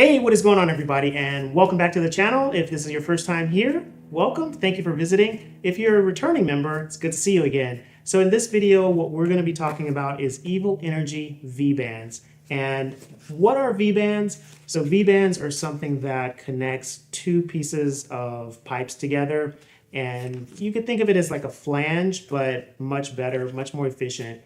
Hey, what is going on, everybody, and welcome back to the channel. If this is your first time here, welcome. Thank you for visiting. If you're a returning member, it's good to see you again. So in this video, what we're going to be talking about is Evil Energy Vbands. And what are Vbands? So Vbands are something that connects two pieces of pipes together. And you could think of it as like a flange, but much better, much more efficient.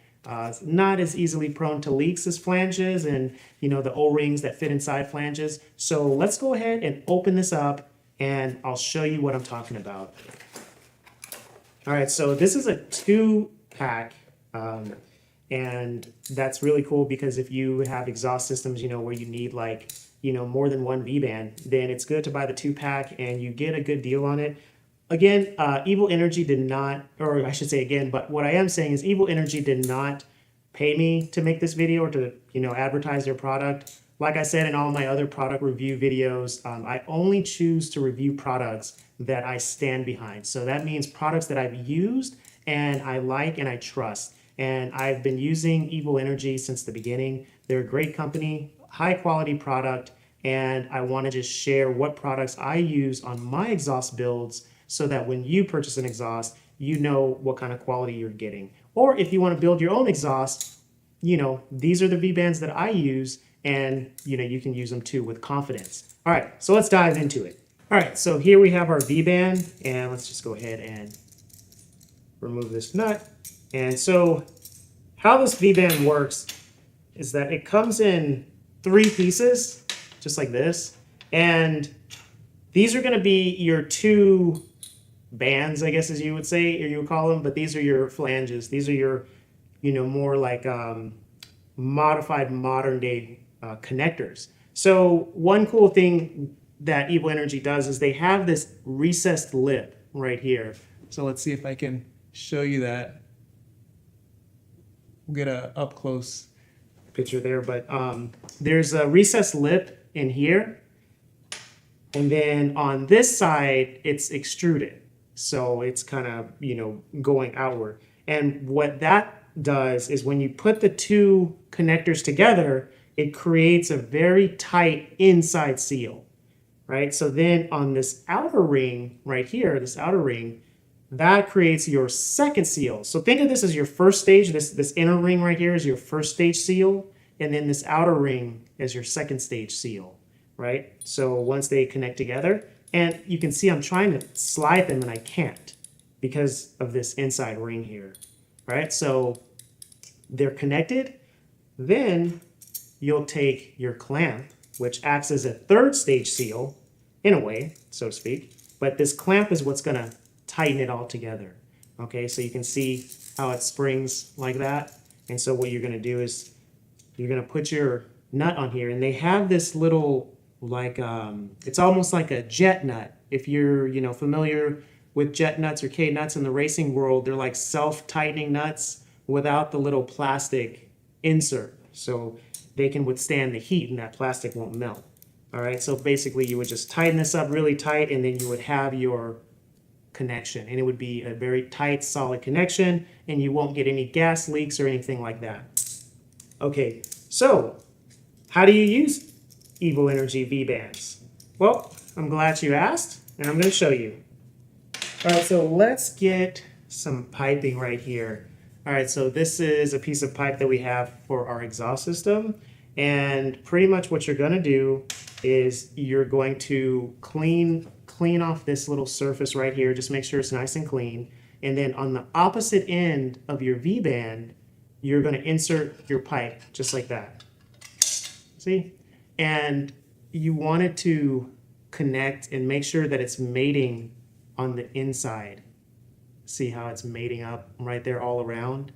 Not as easily prone to leaks as flanges and, the O-rings that fit inside flanges. So let's go ahead and open this up and I'll show you what I'm talking about. All right, so this is a 2-pack, and that's really cool because if you have exhaust systems, where you need like, more than one V-band, then it's good to buy the 2-pack and you get a good deal on it. Again, Evil Energy did not, or I should say again, but what I am saying is Evil Energy did not pay me to make this video or to, advertise their product. Like I said in all my other product review videos, I only choose to review products that I stand behind. So that means products that I've used and I like and I trust. And I've been using Evil Energy since the beginning. They're a great company, high quality product, and I want to just share what products I use on my exhaust builds so that when you purchase an exhaust, you know what kind of quality you're getting. Or if you want to build your own exhaust, these are the V-bands that I use, and you can use them too with confidence. All right, so let's dive into it. All right, so here we have our V-band, and let's just go ahead and remove this nut. And so how this V-band works is that it comes in 3 pieces, just like this, and these are going to be your 2 bands, I guess, as you would say, or you would call them, but these are your flanges. These are your, more like modified modern day connectors. So one cool thing that Evil Energy does is they have this recessed lip right here. So let's see if I can show you that. We'll get a up close picture there, but there's a recessed lip in here. And then on this side, it's extruded. So it's kind of, going outward. And what that does is when you put the 2 connectors together, it creates a very tight inside seal, right? So then on this outer ring right here, this outer ring, that creates your second seal. So think of this as your first stage. This inner ring right here is your first stage seal. And then this outer ring is your second stage seal, right? So once they connect together, and you can see I'm trying to slide them and I can't because of this inside ring here, right? So they're connected. Then you'll take your clamp, which acts as a 3rd stage seal in a way, so to speak. But this clamp is what's going to tighten it all together. Okay, so you can see how it springs like that. And so what you're going to do is you're going to put your nut on here, and they have this little like it's almost like a jet nut. If you're familiar with jet nuts or K nuts in the racing world, they're like self-tightening nuts without the little plastic insert, so they can withstand the heat and that plastic won't melt. All right, so basically you would just tighten this up really tight, and then you would have your connection, and it would be a very tight, solid connection, and you won't get any gas leaks or anything like that. Okay, so how do you use Evil Energy V-bands? Well, I'm glad you asked, and I'm going to show you. All right, so let's get some piping right here. All right, so this is a piece of pipe that we have for our exhaust system, and pretty much what you're going to do is you're going to clean off this little surface right here. Just make sure it's nice and clean, and then on the opposite end of your V-band, you're going to insert your pipe just like that. See? And you want it to connect and make sure that it's mating on the inside. See how it's mating up right there all around?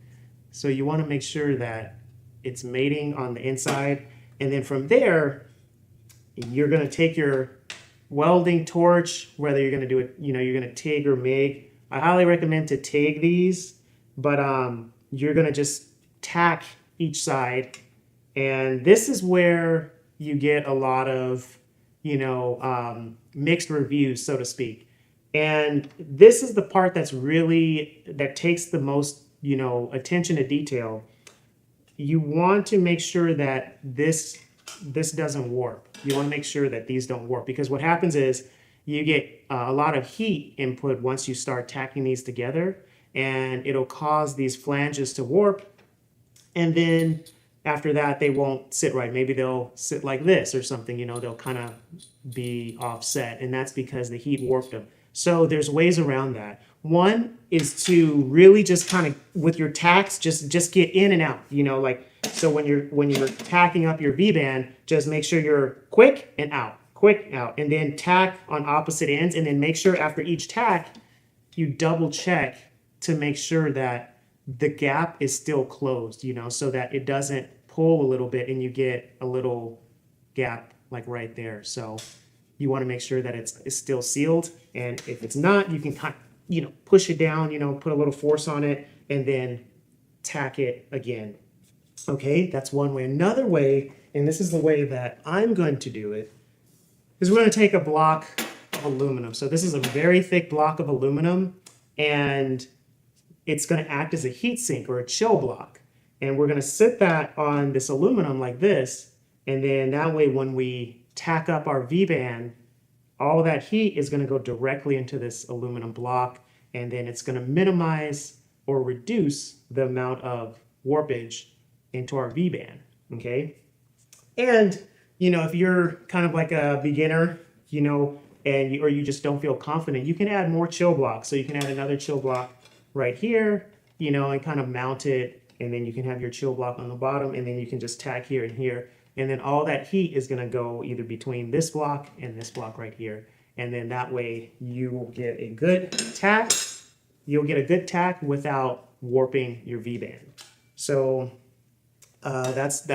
So you want to make sure that it's mating on the inside. And then from there, you're going to take your welding torch, whether you're going to do it, you're going to TIG or MIG. I highly recommend to TIG these, but you're going to just tack each side. And this is where you get a lot of, mixed reviews, so to speak. And this is the part that takes the most, attention to detail. You want to make sure that this this doesn't warp. You want to make sure that these don't warp, because what happens is you get a lot of heat input once you start tacking these together, and it'll cause these flanges to warp. And then after that, they won't sit right. Maybe they'll sit like this or something, you know, they'll kind of be offset. And that's because the heat warped them. So there's ways around that. One is to really just kind of, with your tacks, just get in and out, you know, like, so when you're tacking up your V-band, just make sure you're quick and out, quick out, and then tack on opposite ends. And then make sure after each tack, you double check to make sure that the gap is still closed, you know, so that it doesn't pull a little bit and you get a little gap like right there. So you want to make sure that it's still sealed. And if it's not, you can kind of, you know, push it down, you know, put a little force on it and then tack it again. Okay, that's one way. Another way, and this is the way that I'm going to do it, is we're going to take a block of aluminum. So this is a very thick block of aluminum, and it's going to act as a heat sink or a chill block. And we're going to sit that on this aluminum like this. And then that way, when we tack up our V-band, all that heat is going to go directly into this aluminum block. And then it's going to minimize or reduce the amount of warpage into our V-band. Okay. And, you know, if you're kind of like a beginner, you know, and or you just don't feel confident, you can add more chill blocks. So you can add another chill block right here, you know, and kind of mount it, and then you can have your chill block on the bottom, and then you can just tack here and here, and then all that heat is going to go either between this block and this block right here, and then that way you will get a good tack. You'll get a good tack without warping your V-band. So that's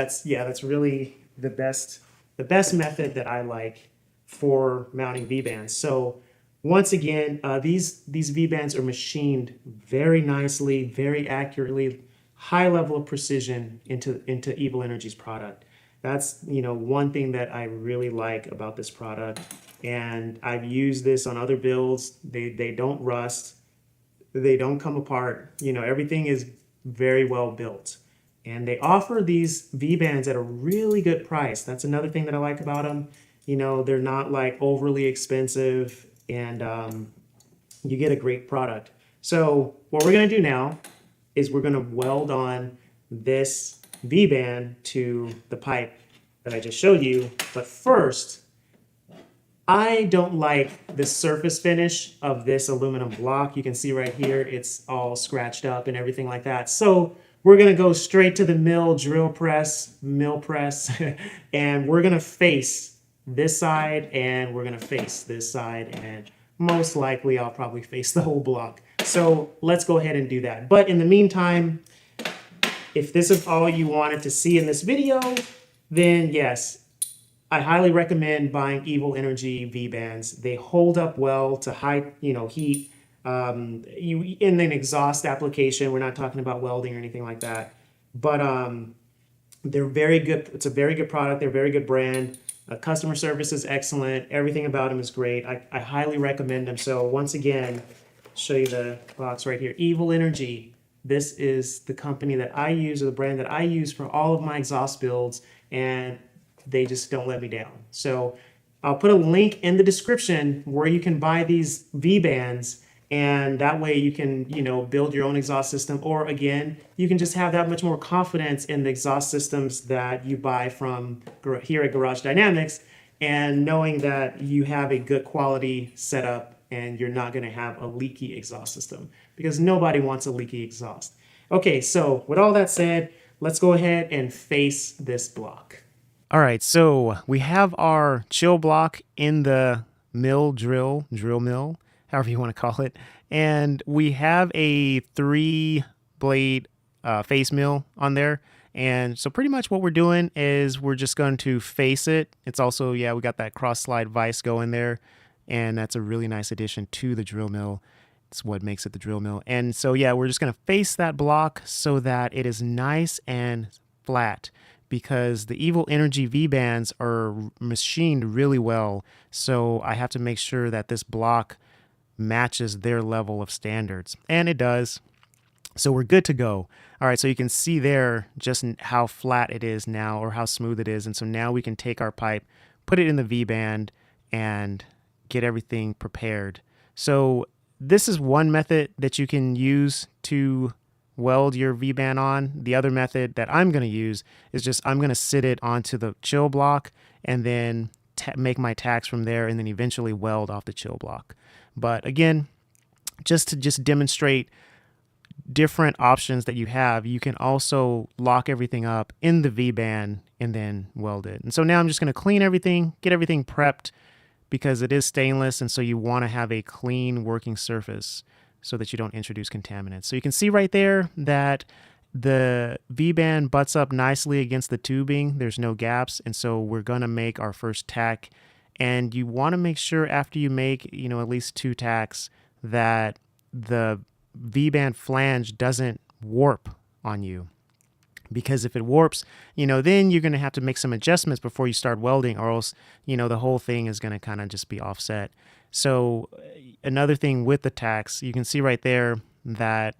really the best method that I like for mounting V-bands. So once again, these V-bands are machined very nicely, very accurately, high level of precision into Evil Energy's product. That's, you know, one thing that I really like about this product. And I've used this on other builds. They don't rust, they don't come apart. You know, everything is very well built. And they offer these V-bands at a really good price. That's another thing that I like about them. You know, they're not like overly expensive, and you get a great product. So what we're going to do now is we're going to weld on this V-band to the pipe that I just showed you. But first, I don't like the surface finish of this aluminum block. You can see right here, it's all scratched up and everything like that. So we're going to go straight to the mill press, and we're going to face this side, and we're going to face this side, and most likely I'll probably face the whole block. So let's go ahead and do that. But in the meantime, if this is all you wanted to see in this video, then yes, I highly recommend buying Evil Energy V-bands. They hold up well to high, you know, heat. In an exhaust application, we're not talking about welding or anything like that, but they're very good. It's a very good product. They're a very good brand. Customer service is excellent. Everything about them is great. I highly recommend them. So once again, show you the box right here. Evil Energy. This is the company that I use, or the brand that I use for all of my exhaust builds, and they just don't let me down. So I'll put a link in the description where you can buy these V-bands, and that way you can, you know, build your own exhaust system, or again, you can just have that much more confidence in the exhaust systems that you buy from here at Garage Dynamics, and knowing that you have a good quality setup and you're not going to have a leaky exhaust system, because nobody wants a leaky exhaust. Okay, so with all that said, let's go ahead and face this block. All right, so we have our chill block in the drill mill, however you want to call it. And we have a 3-blade face mill on there. And so pretty much what we're doing is we're just going to face it. It's also, yeah, we got that cross slide vise going there. And that's a really nice addition to the drill mill. It's what makes it the drill mill. And so, yeah, we're just going to face that block so that it is nice and flat, because the Evil Energy V-bands are machined really well. So I have to make sure that this block matches their level of standards. And it does. So we're good to go. All right, so you can see there just how flat it is now, or how smooth it is. And so now we can take our pipe, put it in the V-band, and get everything prepared. So this is one method that you can use to weld your V-band on. The other method that I'm going to use is just I'm going to sit it onto the chill block and then make my tacks from there, and then eventually weld off the chill block. But again, just to demonstrate different options that you have, you can also lock everything up in the V-band and then weld it. And so now I'm just going to clean everything, get everything prepped, because it is stainless, and so you want to have a clean working surface so that you don't introduce contaminants. So you can see right there that the V-band butts up nicely against the tubing. There's no gaps, and so we're going to make our first tack. And you want to make sure after you make, at least 2 tacks, that the V-band flange doesn't warp on you. Because if it warps, then you're going to have to make some adjustments before you start welding, or else, the whole thing is going to kind of just be offset. So another thing with the tacks, you can see right there that,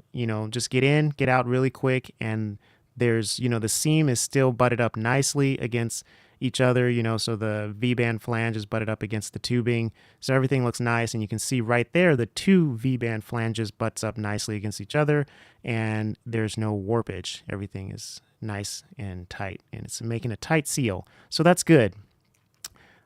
just get in, get out really quick, and there's, the seam is still butted up nicely against each other, so the V-band flange is butted up against the tubing. So everything looks nice, and you can see right there the 2 V-band flanges butts up nicely against each other, and there's no warpage. Everything is nice and tight, and it's making a tight seal. So that's good.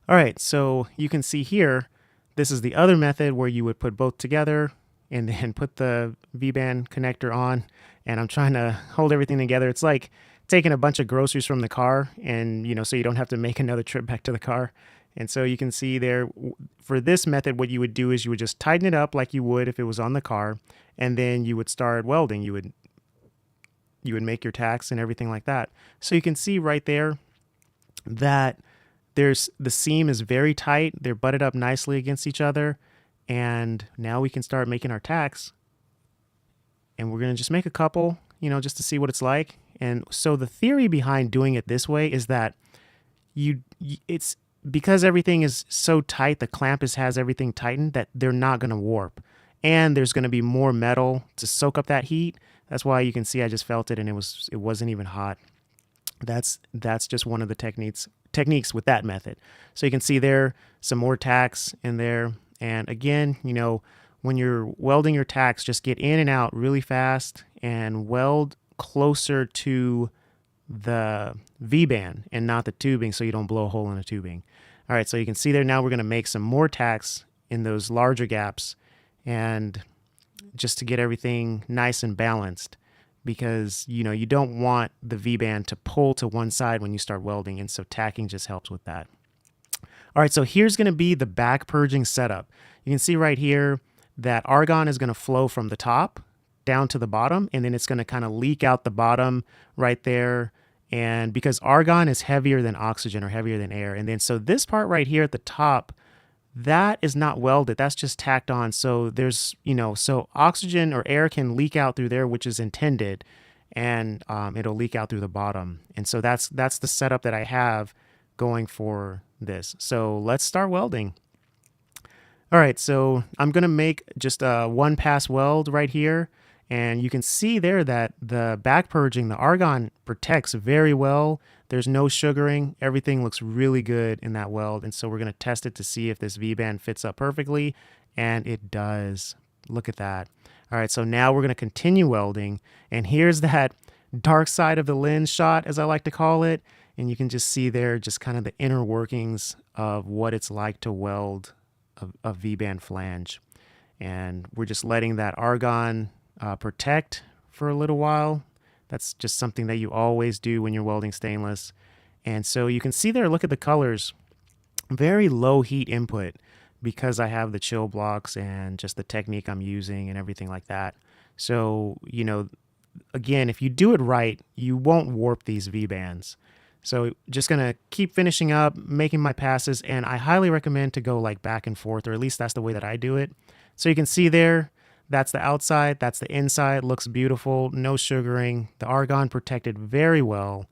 All right, so you can see here, this is the other method where you would put both together and then put the V-band connector on, and I'm trying to hold everything together. It's like taking a bunch of groceries from the car, and so you don't have to make another trip back to the car. And so you can see there, for this method, what you would do is you would just tighten it up like you would if it was on the car, and then you would start welding. You would make your tacks and everything like that. So you can see right there that the seam is very tight. They're butted up nicely against each other, and now we can start making our tacks. And we're going to just make a couple, just to see what it's like. And so the theory behind doing it this way is that it's because everything is so tight, the clamp has everything tightened, that they're not going to warp. And there's going to be more metal to soak up that heat. That's why you can see I just felt it, and it wasn't even hot. That's just one of the techniques with that method. So you can see there some more tacks in there. And again, when you're welding your tacks, just get in and out really fast and weld closer to the V-band and not the tubing, so you don't blow a hole in the tubing. All right, so you can see there now we're going to make some more tacks in those larger gaps, and just to get everything nice and balanced, because you don't want the V-band to pull to one side when you start welding, and so tacking just helps with that. All right, so here's going to be the back purging setup. You can see right here that argon is going to flow from the top down to the bottom, and then it's going to kind of leak out the bottom right there. And because argon is heavier than oxygen, or heavier than air, and then so this part right here at the top, that is not welded, that's just tacked on. So there's, so oxygen or air can leak out through there, which is intended, and it'll leak out through the bottom. And so that's the setup that I have going for this. So let's start welding. All right, so I'm going to make just a 1-pass weld right here. And you can see there that the back purging, the argon protects very well. There's no sugaring. Everything looks really good in that weld. And so we're going to test it to see if this V-band fits up perfectly. And it does. Look at that. All right, so now we're going to continue welding. And here's that dark side of the lens shot, as I like to call it. And you can just see there just kind of the inner workings of what it's like to weld a V-band flange. And we're just letting that argon protect for a little while. That's just something that you always do when you're welding stainless. And so you can see there, look at the colors, very low heat input, because I have the chill blocks and just the technique I'm using and everything like that. So, again, if you do it right, you won't warp these V-bands. So just going to keep finishing up, making my passes, and I highly recommend to go like back and forth, or at least that's the way that I do it. So you can see there, that's the outside, that's the inside. Looks beautiful, no sugaring. The argon protected very well,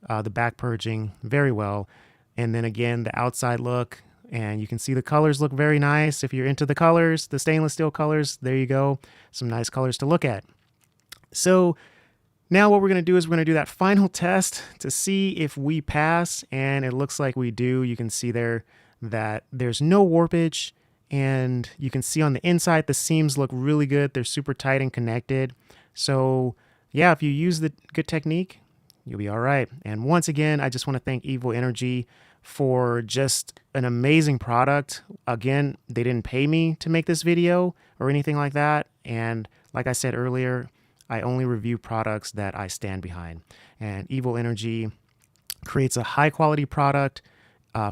the back purging very well. And then again, the outside look, and you can see the colors look very nice. If you're into the colors, the stainless steel colors, there you go. Some nice colors to look at. So now what we're going to do is we're going to do that final test to see if we pass, and it looks like we do. You can see there that there's no warpage, and you can see on the inside the seams look really good. They're super tight and connected. So yeah, if you use the good technique, you'll be all right. And once again, I just want to thank Evo Energy for just an amazing product. Again, they didn't pay me to make this video or anything like that. And like I said earlier, I only review products that I stand behind. And Evo Energy creates a high quality product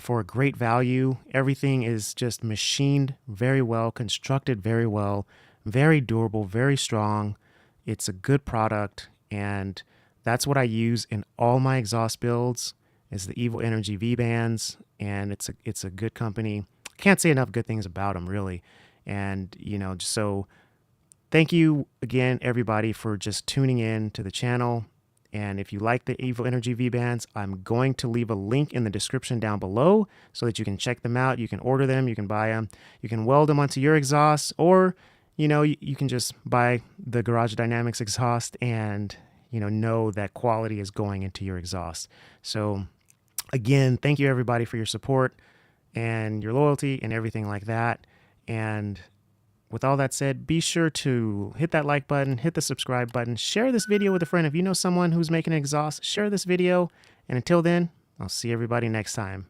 for a great value. Everything is just machined very well, constructed very well, very durable, very strong. It's a good product, and that's what I use in all my exhaust builds is the Evo Energy Vbands, and it's a good company. Can't say enough good things about them, really. And so thank you again, everybody, for just tuning in to the channel. And if you like the Evo Energy V-Bands, I'm going to leave a link in the description down below so that you can check them out. You can order them, you can buy them, you can weld them onto your exhaust, or you can just buy the Garage Dynamics exhaust and know that quality is going into your exhaust. So again, thank you everybody for your support and your loyalty and everything like that. And with all that said, be sure to hit that like button, hit the subscribe button, share this video with a friend. If you know someone who's making an exhaust, share this video. And until then, I'll see everybody next time.